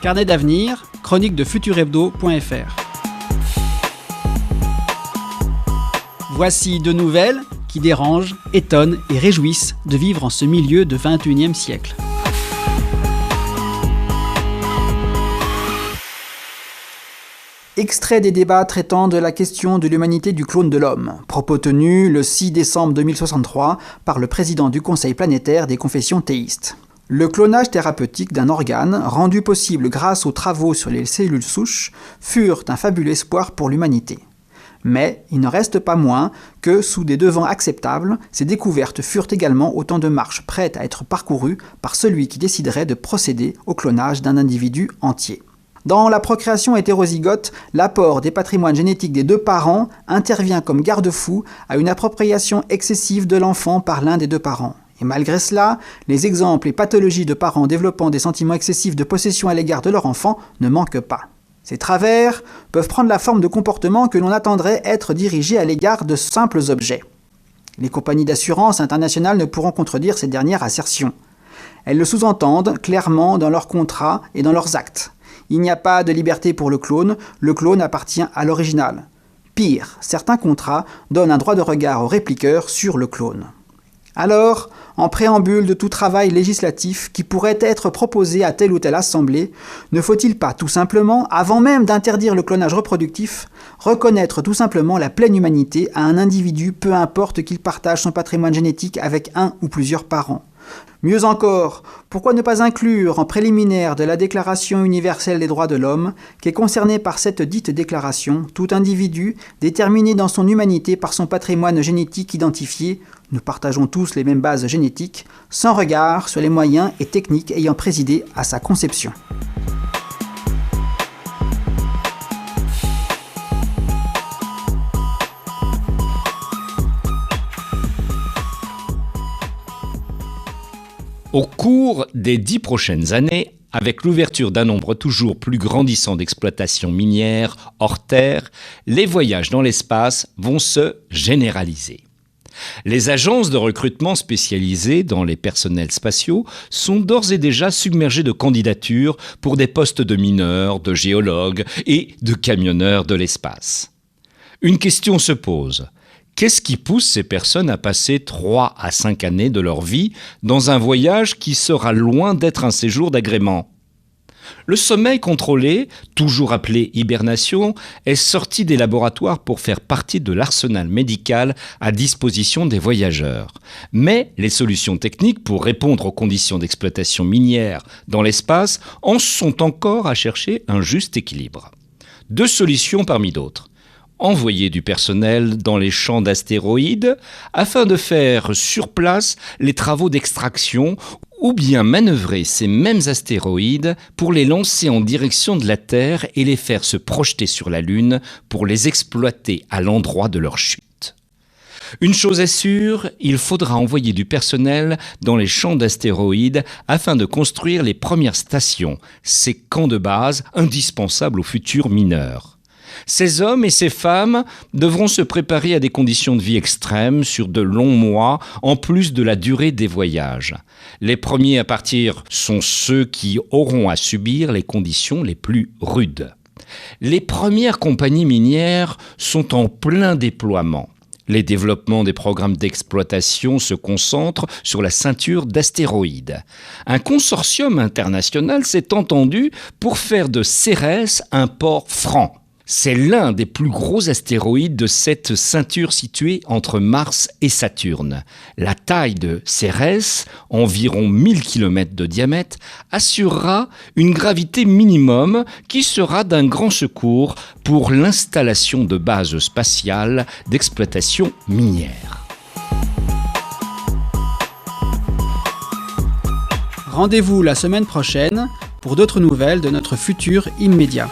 Carnet d'avenir, chronique de futurhebdo.fr. Voici deux nouvelles qui dérangent, étonnent et réjouissent de vivre en ce milieu de 21e siècle. Extrait des débats traitant de la question de l'humanité du clone de l'homme. Propos tenus le 6 décembre 2063 par le président du Conseil planétaire des confessions théistes. Le clonage thérapeutique d'un organe, rendu possible grâce aux travaux sur les cellules souches, furent un fabuleux espoir pour l'humanité. Mais il ne reste pas moins que, sous des devants acceptables, ces découvertes furent également autant de marches prêtes à être parcourues par celui qui déciderait de procéder au clonage d'un individu entier. Dans la procréation hétérozygote, l'apport des patrimoines génétiques des deux parents intervient comme garde-fou à une appropriation excessive de l'enfant par l'un des deux parents. Et malgré cela, les exemples et pathologies de parents développant des sentiments excessifs de possession à l'égard de leur enfant ne manquent pas. Ces travers peuvent prendre la forme de comportements que l'on attendrait être dirigés à l'égard de simples objets. Les compagnies d'assurance internationales ne pourront contredire ces dernières assertions. Elles le sous-entendent clairement dans leurs contrats et dans leurs actes. Il n'y a pas de liberté pour le clone appartient à l'original. Pire, certains contrats donnent un droit de regard au répliqueur sur le clone. Alors, en préambule de tout travail législatif qui pourrait être proposé à telle ou telle assemblée, ne faut-il pas tout simplement, avant même d'interdire le clonage reproductif, reconnaître tout simplement la pleine humanité à un individu, peu importe qu'il partage son patrimoine génétique avec un ou plusieurs parents? Mieux encore, pourquoi ne pas inclure en préliminaire de la Déclaration universelle des droits de l'homme, qu'est concerné par cette dite déclaration, tout individu déterminé dans son humanité par son patrimoine génétique identifié, nous partageons tous les mêmes bases génétiques, sans regard sur les moyens et techniques ayant présidé à sa conception. Au cours des 10 prochaines années, avec l'ouverture d'un nombre toujours plus grandissant d'exploitations minières hors terre, les voyages dans l'espace vont se généraliser. Les agences de recrutement spécialisées dans les personnels spatiaux sont d'ores et déjà submergées de candidatures pour des postes de mineurs, de géologues et de camionneurs de l'espace. Une question se pose. Qu'est-ce qui pousse ces personnes à passer 3 à 5 années de leur vie dans un voyage qui sera loin d'être un séjour d'agrément ? Le sommeil contrôlé, toujours appelé hibernation, est sorti des laboratoires pour faire partie de l'arsenal médical à disposition des voyageurs. Mais les solutions techniques pour répondre aux conditions d'exploitation minière dans l'espace en sont encore à chercher un juste équilibre. 2 solutions parmi d'autres. Envoyer du personnel dans les champs d'astéroïdes afin de faire sur place les travaux d'extraction ou bien manœuvrer ces mêmes astéroïdes pour les lancer en direction de la Terre et les faire se projeter sur la Lune pour les exploiter à l'endroit de leur chute. Une chose est sûre, il faudra envoyer du personnel dans les champs d'astéroïdes afin de construire les premières stations, ces camps de base indispensables aux futurs mineurs. Ces hommes et ces femmes devront se préparer à des conditions de vie extrêmes sur de longs mois, en plus de la durée des voyages. Les premiers à partir sont ceux qui auront à subir les conditions les plus rudes. Les premières compagnies minières sont en plein déploiement. Les développements des programmes d'exploitation se concentrent sur la ceinture d'astéroïdes. Un consortium international s'est entendu pour faire de Cérès un port franc. C'est l'un des plus gros astéroïdes de cette ceinture située entre Mars et Saturne. La taille de Cérès, environ 1000 km de diamètre, assurera une gravité minimum qui sera d'un grand secours pour l'installation de bases spatiales d'exploitation minière. Rendez-vous la semaine prochaine pour d'autres nouvelles de notre futur immédiat.